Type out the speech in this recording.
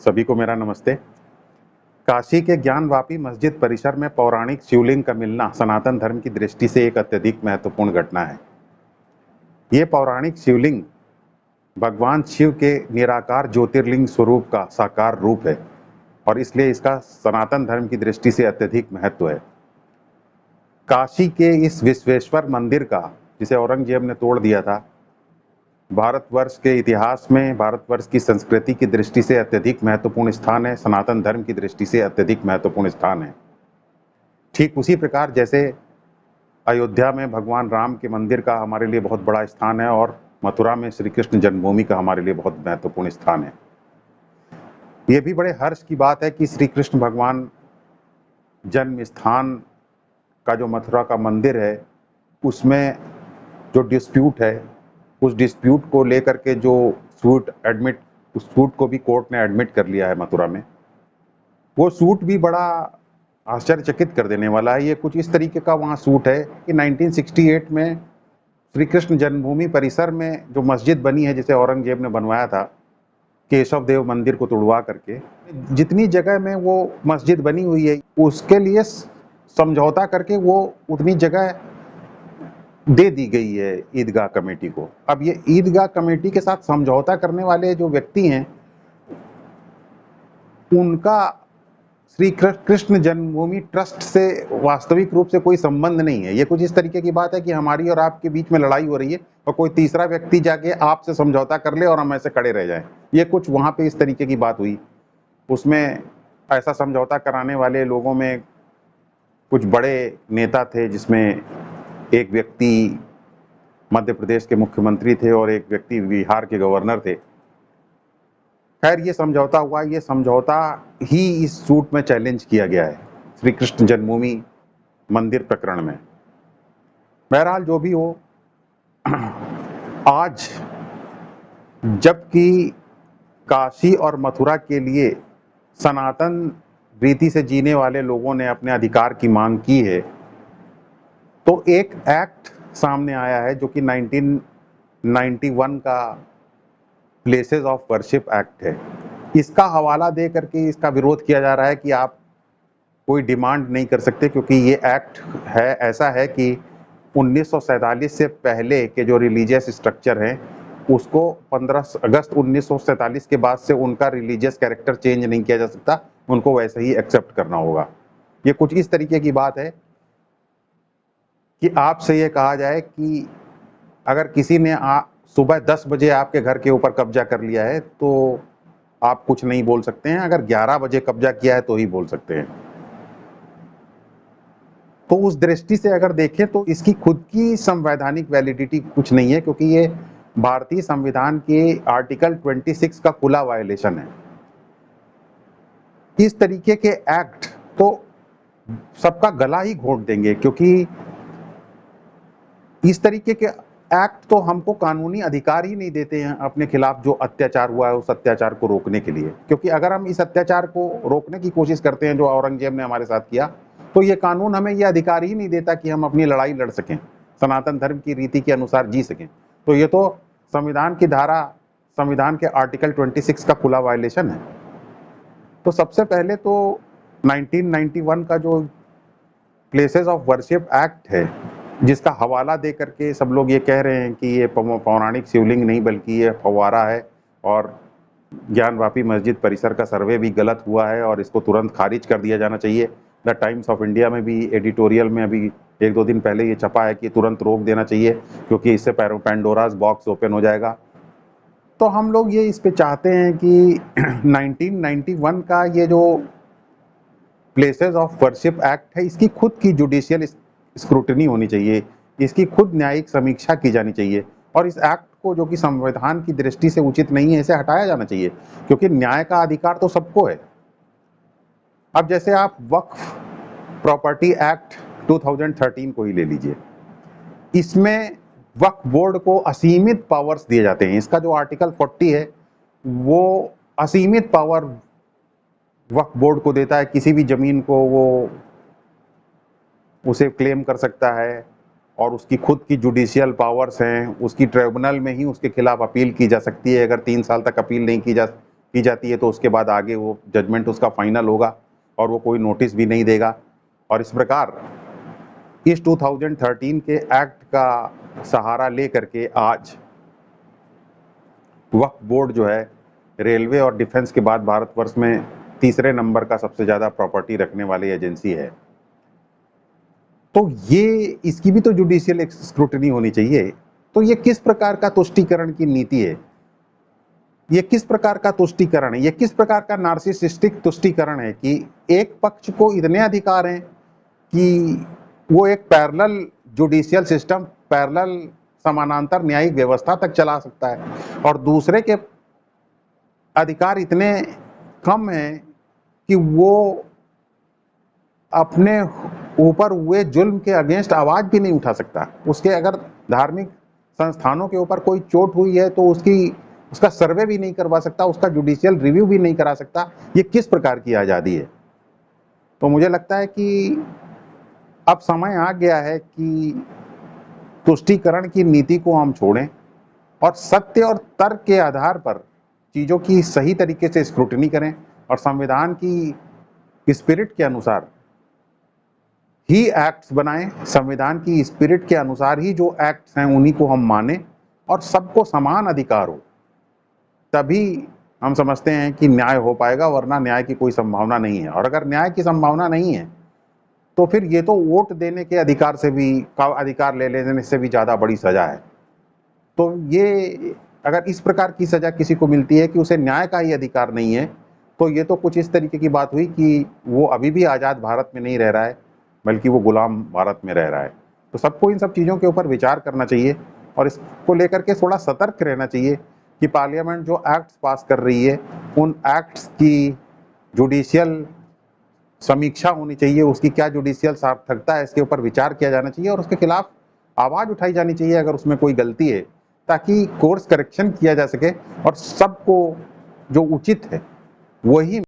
सभी को मेरा नमस्ते। काशी के ज्ञानवापी मस्जिद परिसर में पौराणिक शिवलिंग का मिलना सनातन धर्म की दृष्टि से एक अत्यधिक महत्वपूर्ण घटना है। ये पौराणिक शिवलिंग भगवान शिव के निराकार ज्योतिर्लिंग स्वरूप का साकार रूप है और इसलिए इसका सनातन धर्म की दृष्टि से अत्यधिक महत्व है। काशी के इस विश्वेश्वर मंदिर का, जिसे औरंगजेब ने तोड़ दिया था, भारतवर्ष के इतिहास में, भारतवर्ष की संस्कृति की दृष्टि से अत्यधिक महत्वपूर्ण स्थान है, सनातन धर्म की दृष्टि से अत्यधिक महत्वपूर्ण स्थान है। ठीक उसी प्रकार जैसे अयोध्या में भगवान राम के मंदिर का हमारे लिए बहुत बड़ा स्थान है और मथुरा में श्री कृष्ण जन्मभूमि का हमारे लिए बहुत महत्वपूर्ण स्थान है। ये भी बड़े हर्ष की बात है कि श्री कृष्ण भगवान जन्म स्थान का जो मथुरा का मंदिर है, उसमें जो डिस्प्यूट है, उस डिस्प्यूट को लेकर के जो उस सूट को भी कोर्ट ने एडमिट कर लिया है मथुरा में। वो सूट भी बड़ा आश्चर्यचकित कर देने वाला है। ये कुछ इस तरीके का वहाँ सूट है कि 1968 में श्री कृष्ण जन्मभूमि परिसर में जो मस्जिद बनी है, जिसे औरंगजेब ने बनवाया था केशव देव मंदिर को तुड़वा करके, जितनी जगह में वो मस्जिद बनी हुई है उसके लिए समझौता करके वो उतनी जगह दे दी गई है ईदगाह कमेटी को। अब ये ईदगाह कमेटी के साथ समझौता करने वाले जो व्यक्ति हैं, उनका श्री कृष्ण जन्मभूमि ट्रस्ट से वास्तविक रूप से कोई संबंध नहीं है। ये कुछ इस तरीके की बात है कि हमारी और आपके बीच में लड़ाई हो रही है और कोई तीसरा व्यक्ति जाके आपसे समझौता कर ले और हम ऐसे खड़े रह जाएं। ये कुछ वहां पे इस तरीके की बात हुई। उसमें ऐसा समझौता कराने वाले लोगों में कुछ बड़े नेता थे, जिसमें एक व्यक्ति मध्य प्रदेश के मुख्यमंत्री थे और एक व्यक्ति बिहार के गवर्नर थे। खैर, ये समझौता हुआ। ये समझौता ही इस सूट में चैलेंज किया गया है, श्री कृष्ण जन्मभूमि मंदिर प्रकरण में। बहरहाल जो भी हो, आज जबकि काशी और मथुरा के लिए सनातन रीति से जीने वाले लोगों ने अपने अधिकार की मांग की है, तो एक एक्ट सामने आया है जो कि 1991 का प्लेसेस ऑफ वर्शिप एक्ट है। इसका हवाला दे करके इसका विरोध किया जा रहा है कि आप कोई डिमांड नहीं कर सकते, क्योंकि ये एक्ट है ऐसा है कि 1947 से पहले के जो रिलीजियस स्ट्रक्चर हैं, उसको 15 अगस्त 1947 के बाद से उनका रिलीजियस कैरेक्टर चेंज नहीं किया जा सकता, उनको वैसे ही एक्सेप्ट करना होगा। ये कुछ इस तरीके की बात है कि आपसे ये कहा जाए कि अगर किसी ने सुबह 10 बजे आपके घर के ऊपर कब्जा कर लिया है तो आप कुछ नहीं बोल सकते हैं, अगर 11 बजे कब्जा किया है तो ही बोल सकते हैं। तो उस दृष्टि से अगर देखें तो इसकी खुद की संवैधानिक वैलिडिटी कुछ नहीं है, क्योंकि ये भारतीय संविधान के आर्टिकल 26 का खुला वायलेशन है। इस तरीके के एक्ट तो सबका गला ही घोंट देंगे, क्योंकि इस तरीके के एक्ट तो हमको कानूनी अधिकार ही नहीं देते हैं अपने खिलाफ जो अत्याचार हुआ है उस अत्याचार को रोकने के लिए। क्योंकि अगर हम इस अत्याचार को रोकने की कोशिश करते हैं जो औरंगजेब ने हमारे साथ किया, तो ये कानून हमें ये अधिकार ही नहीं देता कि हम अपनी लड़ाई लड़ सकें, सनातन धर्म की रीति के अनुसार जी सकें। तो ये तो संविधान की धारा, संविधान के आर्टिकल 26 का खुला वायलेशन है। तो सबसे पहले तो 1991 का जो प्लेसेस ऑफ वर्शिप एक्ट है, जिसका हवाला दे करके सब लोग ये कह रहे हैं कि ये पौराणिक शिवलिंग नहीं बल्कि ये फव्वारा है और ज्ञानवापी मस्जिद परिसर का सर्वे भी गलत हुआ है और इसको तुरंत खारिज कर दिया जाना चाहिए। द टाइम्स ऑफ इंडिया में भी एडिटोरियल में अभी 1-2 दिन पहले ये छपा है कि तुरंत रोक देना चाहिए, क्योंकि इससे पैंडोरास बॉक्स ओपन हो जाएगा। तो हम लोग ये इस पे चाहते हैं कि 1991 का ये जो प्लेसेस ऑफ वर्शिप एक्ट है, इसकी खुद की जुडिशियल स्क्रूटनी होनी चाहिए, इसकी खुद न्यायिक समीक्षा की जानी चाहिए और इस एक्ट को, जो कि संविधान की दृष्टि से उचित नहीं है, इसे हटाया जाना चाहिए, क्योंकि न्याय का अधिकार तो सबको है। अब जैसे आप वक्फ प्रॉपर्टी एक्ट 2013 को ही ले लीजिए, इसमें वक्फ बोर्ड को असीमित पावर्स दिए जाते हैं। इसका जो आर्टिकल 40 है वो असीमित पावर वक्फ बोर्ड को देता है। किसी भी जमीन को वो उसे क्लेम कर सकता है और उसकी खुद की जुडिशियल पावर्स हैं, उसकी ट्रिब्यूनल में ही उसके खिलाफ अपील की जा सकती है। अगर 3 साल तक अपील नहीं की की जाती है तो उसके बाद आगे वो जजमेंट उसका फाइनल होगा और वो कोई नोटिस भी नहीं देगा। और इस प्रकार इस 2013 के एक्ट का सहारा लेकर के आज वक्फ बोर्ड जो है रेलवे और डिफेंस के बाद भारतवर्ष में तीसरे नंबर का सबसे ज्यादा प्रॉपर्टी रखने वाली एजेंसी है। तो ये इसकी भी तो जुडिशियल स्क्रूटनी होनी चाहिए। तो ये किस प्रकार का तुष्टीकरण की नीति है, ये किस प्रकार का तुष्टीकरण है, ये किस प्रकार का नार्सिसिस्टिक तुष्टीकरण है कि एक पक्ष को इतने अधिकार हैं कि वो एक पैरेलल जुडिशियल सिस्टम, पैरेलल समानांतर न्यायिक व्यवस्था तक चला सकता है, और दूसरे के अधिकार इतने कम हैं कि वो अपने ऊपर हुए जुल्म के अगेंस्ट आवाज भी नहीं उठा सकता। उसके अगर धार्मिक संस्थानों के ऊपर कोई चोट हुई है तो उसका सर्वे भी नहीं करवा सकता, उसका जुडिशियल रिव्यू भी नहीं करा सकता। ये किस प्रकार की आजादी है? तो मुझे लगता है कि अब समय आ गया है कि तुष्टीकरण की नीति को हम छोड़ें और सत्य और तर्क के आधार पर चीजों की सही तरीके से स्क्रूटनी करें और संविधान की स्पिरिट के अनुसार ही एक्ट्स बनाएं। संविधान की स्पिरिट के अनुसार ही जो एक्ट्स हैं उन्हीं को हम माने और सबको समान अधिकार हो, तभी हम समझते हैं कि न्याय हो पाएगा, वरना न्याय की कोई संभावना नहीं है। और अगर न्याय की संभावना नहीं है तो फिर ये तो वोट देने के अधिकार से भी अधिकार ले लेने से भी ज्यादा बड़ी सजा है। तो ये अगर इस प्रकार की सजा किसी को मिलती है कि उसे न्याय का ही अधिकार नहीं है, तो ये तो कुछ इस तरीके की बात हुई कि वो अभी भी आजाद भारत में नहीं रह रहा है, बल्कि वो गुलाम भारत में रह रहा है। तो सबको इन सब चीजों के ऊपर विचार करना चाहिए और इसको लेकर के थोड़ा सतर्क रहना चाहिए कि पार्लियामेंट जो एक्ट्स पास कर रही है उन एक्ट्स की जुडिशियल समीक्षा होनी चाहिए, उसकी क्या जुडिशियल सार्थकता है इसके ऊपर विचार किया जाना चाहिए और उसके खिलाफ आवाज उठाई जानी चाहिए अगर उसमें कोई गलती है, ताकि कोर्स करेक्शन किया जा सके और सबको जो उचित है वही